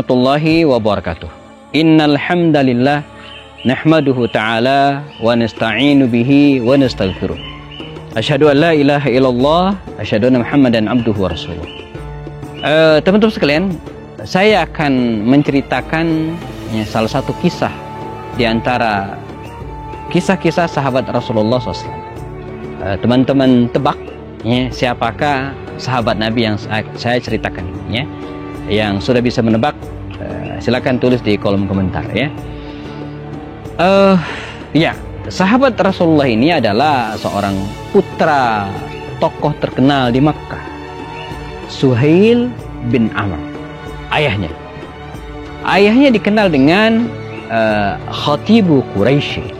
Warahmatullahi wabarakatuh. Innal hamdalillah nahmaduhu ta'ala wa nasta'inu bihi wa nastaghfiruh. Asyhadu an la ilaha illallah, asyhadu anna Muhammadan abduhu wa rasuluh. Teman-teman sekalian, saya akan menceritakan salah satu kisah di antara kisah-kisah sahabat Rasulullah SAW. Teman-teman tebak siapakah sahabat Nabi yang saya ceritakan ini, Yang sudah bisa menebak, silakan tulis di kolom komentar sahabat Rasulullah ini adalah seorang putra tokoh terkenal di Makkah, Suhail bin Amr. Ayahnya dikenal dengan Khatibu Quraisy,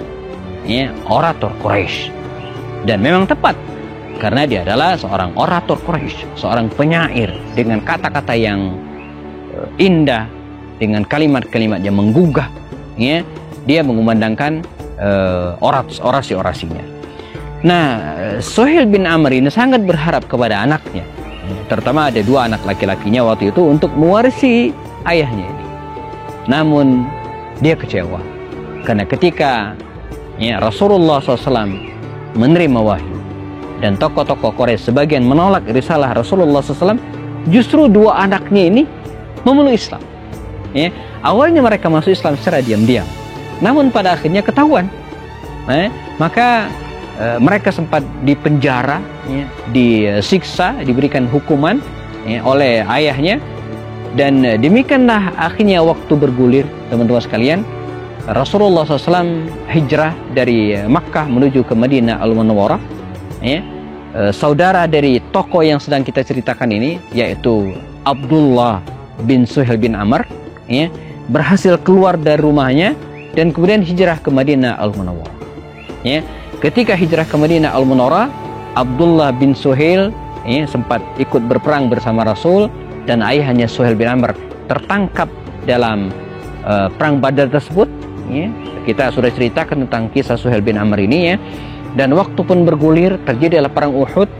orator Quraisy, dan memang tepat karena dia adalah seorang orator Quraisy, seorang penyair dengan kata-kata yang indah, dengan kalimat-kalimat yang menggugah. Dia mengumandangkan orasi-orasinya. Nah, Suhail bin Amr ini sangat berharap kepada anaknya, terutama ada dua anak laki-lakinya waktu itu, untuk mewarisi ayahnya ini. Namun dia kecewa karena ketika Rasulullah SAW menerima wahyu dan tokoh-tokoh Quraisy sebagian menolak risalah Rasulullah SAW, justru dua anaknya ini memeluk Islam. Awalnya mereka masuk Islam secara diam-diam, namun pada akhirnya ketahuan. Maka mereka sempat dipenjara, disiksa, diberikan hukuman oleh ayahnya. Dan demikianlah akhirnya waktu bergulir, teman-teman sekalian. Rasulullah SAW hijrah dari Makkah menuju ke Madinah Al-Munawwarah. Saudara dari tokoh yang sedang kita ceritakan ini, yaitu Abdullah bin Suhail bin Amr, berhasil keluar dari rumahnya dan kemudian hijrah ke Madinah Al-Munawwarah. Ketika hijrah ke Madinah Al-Munawwarah, Abdullah bin Suhail sempat ikut berperang bersama Rasul, dan ayahnya Suhail bin Amr tertangkap dalam perang Badar tersebut. Kita sudah ceritakan tentang kisah Suhail bin Amr ini, dan waktu pun bergulir, terjadi adalah perang Uhud.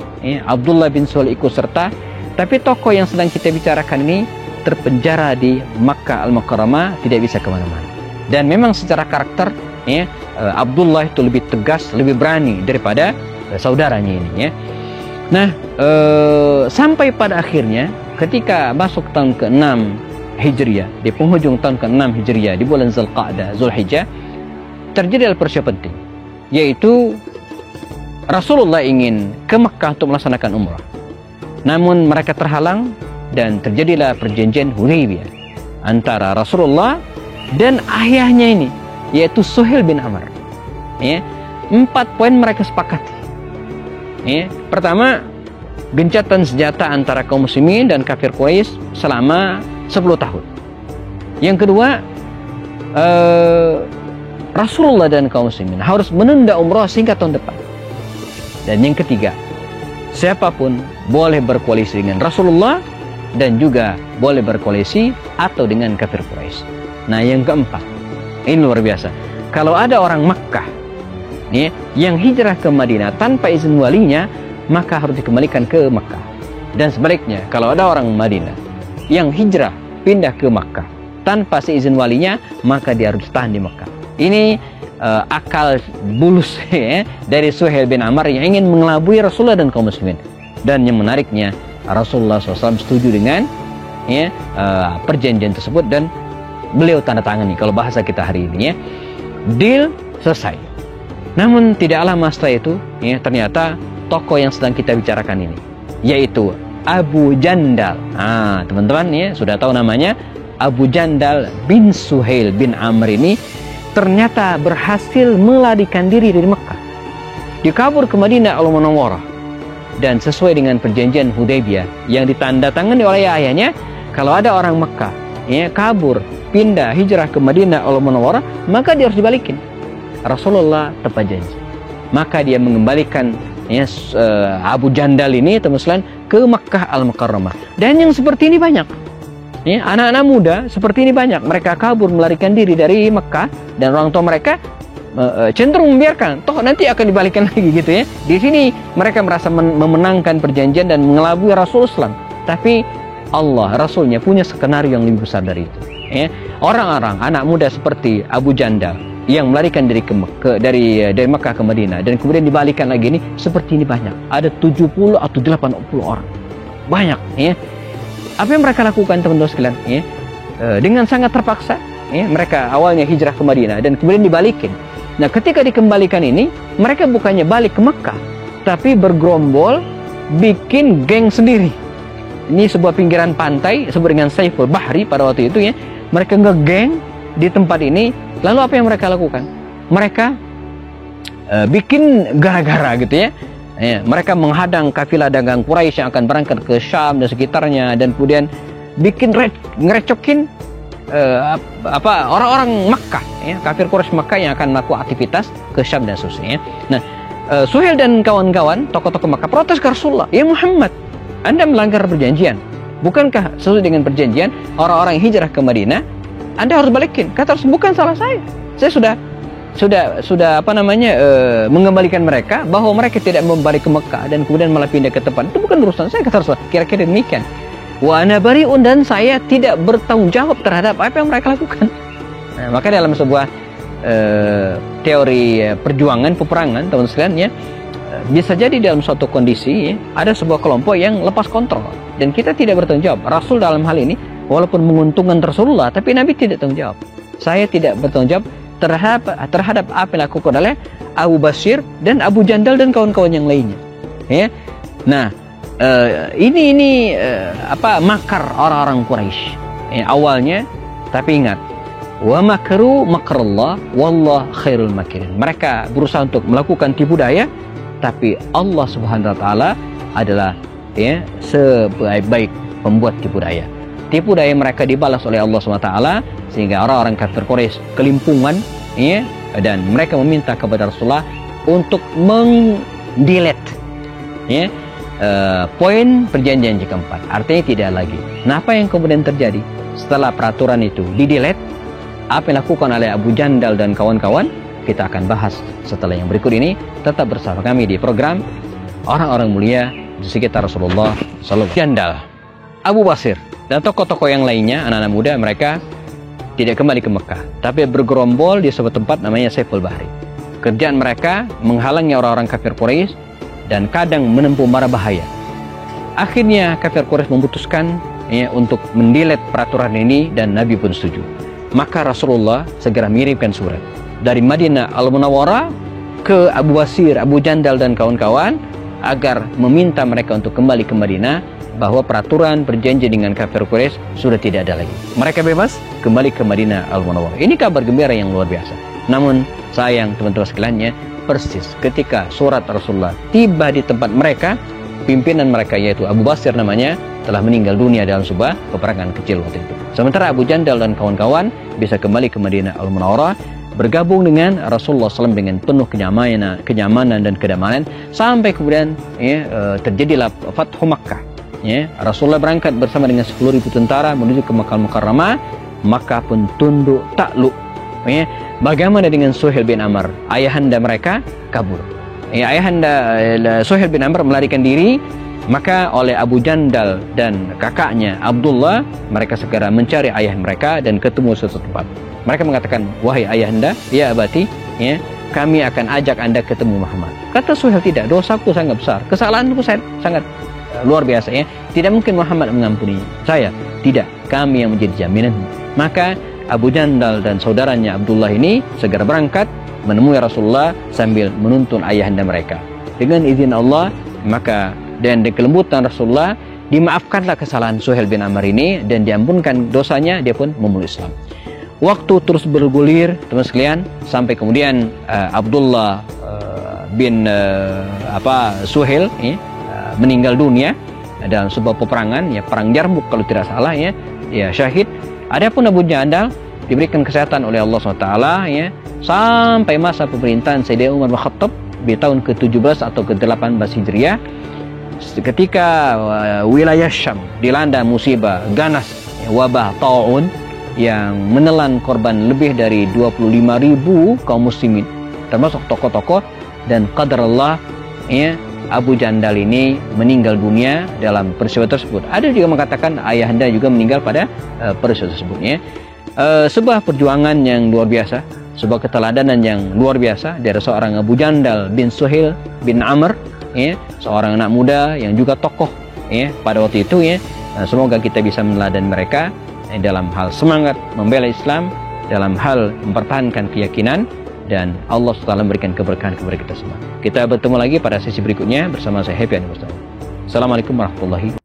Abdullah bin Suhail ikut serta, tapi tokoh yang sedang kita bicarakan ini terpenjara di Makkah Al-Mukarramah, tidak bisa kemana-mana. Dan memang secara karakter, Abdullah itu lebih tegas, lebih berani daripada saudaranya ini. Nah, sampai pada akhirnya ketika masuk tahun ke-6 Hijriah, di penghujung tahun ke-6 Hijriah, di bulan Zulqa'dah, Zulhijjah, terjadi peristiwa penting, yaitu Rasulullah ingin ke Makkah untuk melaksanakan umrah. Namun mereka terhalang dan terjadilah perjanjian Hudaybiyah antara Rasulullah dan ayahnya ini, yaitu Suhail bin Amr. 4 poin mereka sepakati. Pertama, gencatan senjata antara kaum muslimin dan kafir Quraisy selama 10 tahun. Yang kedua, Rasulullah dan kaum muslimin harus menunda umrah sehingga tahun depan. Dan yang ketiga, siapapun boleh berkoalisi dengan Rasulullah dan juga boleh berkoalisi atau dengan kafir Quraisy. Nah, yang keempat, ini luar biasa. Kalau ada orang Makkah yang hijrah ke Madinah tanpa izin walinya, maka harus dikembalikan ke Makkah. Dan sebaliknya, kalau ada orang Madinah yang hijrah pindah ke Makkah tanpa seizin walinya, maka dia harus tahan di Makkah. Ini akal bulus dari Suhail bin Amr yang ingin mengelabui Rasulullah dan kaum muslimin. Dan yang menariknya, Rasulullah SAW setuju dengan perjanjian tersebut, dan beliau tanda tangani, kalau bahasa kita hari ini, deal selesai. Namun tidak lama setelah itu, ternyata tokoh yang sedang kita bicarakan ini, yaitu Abu Jandal. Teman-teman sudah tahu namanya, Abu Jandal bin Suhail bin Amr ini ternyata berhasil melarikan diri dari Mekah. Dia kabur ke Madinah Al-Munawwarah, dan sesuai dengan perjanjian Hudaybiyah yang ditandatangani oleh ayahnya, kalau ada orang Mekah kabur, pindah, hijrah ke Madinah Al-Munawwarah, maka dia harus dibalikin. Rasulullah tepat janji, maka dia mengembalikan Abu Jandal ini, teman-teman, ke Makkah Al-Mukarramah. Dan yang seperti ini banyak. Anak-anak muda seperti ini banyak. Mereka kabur, melarikan diri dari Makkah, dan orang tua mereka cenderung membiarkan, toh nanti akan dibalikan lagi gitu Di sini mereka merasa memenangkan perjanjian dan mengelabui Rasulullah SAW. Tapi Allah, Rasulnya punya skenario yang lebih besar dari itu. Orang-orang anak muda seperti Abu Jandal yang melarikan diri dari Mekah ke Madinah dan kemudian dibalikan lagi, ini seperti ini banyak. Ada 70 atau 80 orang. Banyak. Apa yang mereka lakukan, teman-teman sekalian? Dengan sangat terpaksa. Mereka awalnya hijrah ke Madinah dan kemudian dibalikin. Nah, ketika dikembalikan ini, mereka bukannya balik ke Mekah, tapi bergerombol bikin geng sendiri. Ini sebuah pinggiran pantai disebut dengan Saiful Bahri pada waktu itu, mereka ngegeng di tempat ini. Lalu apa yang mereka lakukan? Mereka bikin gara-gara gitu. Mereka menghadang kafilah dagang Quraisy yang akan berangkat ke Syam dan sekitarnya, dan kemudian bikin ngerecokin orang-orang Makkah, kafir Quraisy Makkah yang akan melakukan aktivitas ke Syam dan seterusnya. Nah, Suhail dan kawan-kawan tokoh-tokoh Makkah protes ke Rasulullah, "Ya Muhammad, Anda melanggar perjanjian. Bukankah sesuai dengan perjanjian orang-orang yang hijrah ke Madinah, Anda harus balikin?" Kata Rasul, "Bukan salah saya. Saya sudah mengembalikan mereka, bahwa mereka tidak membalik ke Mekah dan kemudian malah pindah ke tempat itu bukan urusan saya," kata Rasul. Kira-kira demikian. Wa ana bari'un, dan saya tidak bertanggung jawab terhadap apa yang mereka lakukan. Nah, maka dalam sebuah teori perjuangan peperangan, teman sekalian, bisa jadi dalam suatu kondisi ada sebuah kelompok yang lepas kontrol dan kita tidak bertanggung jawab. Rasul dalam hal ini walaupun menguntungkan Rasulullah, tapi Nabi tidak tanggung jawab. Saya tidak bertanggung jawab terhadap apa yang dilakukan oleh Abu Basir dan Abu Jandal dan kawan-kawan yang lainnya. Nah, ini makar orang-orang Quraisy awalnya, tapi ingat, wa makaru makarallah wallah khairul makirin. Mereka berusaha untuk melakukan tipu daya, tapi Allah Subhanahu wa taala adalah sebaik-baik pembuat tipu daya. Tipu daya mereka dibalas oleh Allah Subhanahu wa taala, sehingga orang-orang kafir Quraisy kelimpungan, dan mereka meminta kepada Rasulullah untuk mendelete poin perjanjian keempat. Artinya tidak lagi. Nah, apa yang kemudian terjadi setelah peraturan itu didelete? Apa yang dilakukan oleh Abu Jandal dan kawan-kawan, kita akan bahas setelah yang berikut ini. Tetap bersama kami di program Orang-orang Mulia di Sekitar Rasulullah SAW. Jandal, Abu Basir, dan tokoh-tokoh yang lainnya, anak-anak muda, mereka tidak kembali ke Mekah, tapi bergerombol di sebuah tempat namanya Saiful Bahri. Kerjaan mereka menghalangi orang-orang kafir Quraisy dan kadang menempuh mara bahaya. Akhirnya kafir Quraisy memutuskan untuk mendelete peraturan ini, dan Nabi pun setuju. Maka Rasulullah segera mengirimkan surat dari Madinah Al-Munawwarah ke Abu Basir, Abu Jandal dan kawan-kawan agar meminta mereka untuk kembali ke Madinah, bahwa peraturan perjanjian dengan kafir Quraisy sudah tidak ada lagi. Mereka bebas kembali ke Madinah Al-Munawwarah. Ini kabar gembira yang luar biasa. Namun sayang, teman-teman sekalian, persis ketika surat Rasulullah tiba di tempat mereka, pimpinan mereka yaitu Abu Basir namanya telah meninggal dunia dalam sebuah peperangan kecil waktu itu. Sementara Abu Jandal dan kawan-kawan bisa kembali ke Madinah Al-Munawwarah, bergabung dengan Rasulullah SAW dengan penuh kenyamanan dan kedamaian, sampai kemudian terjadilah Fathu Makkah. Rasulullah berangkat bersama dengan 10.000 tentara menuju ke Makkah Mukarramah. Makkah pun tunduk takluk. Bagaimana dengan Suhail bin Amr? Ayahanda mereka kabur. Ayahanda Suhail bin Amr melarikan diri. Maka oleh Abu Jandal dan kakaknya Abdullah, mereka segera mencari ayah mereka dan ketemu suatu tempat. Mereka mengatakan, "Wahai ayahanda, ya abati, kami akan ajak anda ketemu Muhammad." Kata Suhail, "Tidak, dosaku sangat besar, kesalahanku sangat luar biasa. Tidak mungkin Muhammad mengampuni saya. Tidak, kami yang menjadi jaminanmu." Maka Abu Jandal dan saudaranya Abdullah ini segera berangkat menemui Rasulullah sambil menuntun ayahanda mereka. Dengan izin Allah, maka dan di kelembutan Rasulullah, dimaafkanlah kesalahan Suhail bin Amr ini dan diampunkan dosanya, dia pun memeluk Islam. Waktu terus bergulir, teman sekalian, sampai kemudian Abdullah bin Suhail meninggal dunia dalam sebuah peperangan, perang Yarmuk kalau tidak salah, syahid. Adapun Abu Jandal diberikan kesehatan oleh Allah SWT sampai masa pemerintahan Sayyidina Umar bin Khattab di tahun ke-17 atau ke-18 Hijriah, ketika wilayah Syam dilanda musibah ganas, wabah ta'un yang menelan korban lebih dari 25.000 kaum muslimin, termasuk tokoh-tokoh, dan qadarullah Abu Jandal ini meninggal dunia dalam peristiwa tersebut. Ada juga mengatakan ayahanda juga meninggal pada peristiwa tersebut. Ya. Sebuah perjuangan yang luar biasa, sebuah keteladanan yang luar biasa dari seorang Abu Jandal bin Suhail bin Amr, ya, seorang anak muda yang juga tokoh, ya, pada waktu itu. Ya. Semoga kita bisa meneladani mereka dalam hal semangat membela Islam, dalam hal mempertahankan keyakinan, dan Allah SWT memberikan keberkahan kepada kita semua. Kita bertemu lagi pada sesi berikutnya bersama saya Happy Adi Mustafa. Assalamualaikum warahmatullahi wabarakatuh.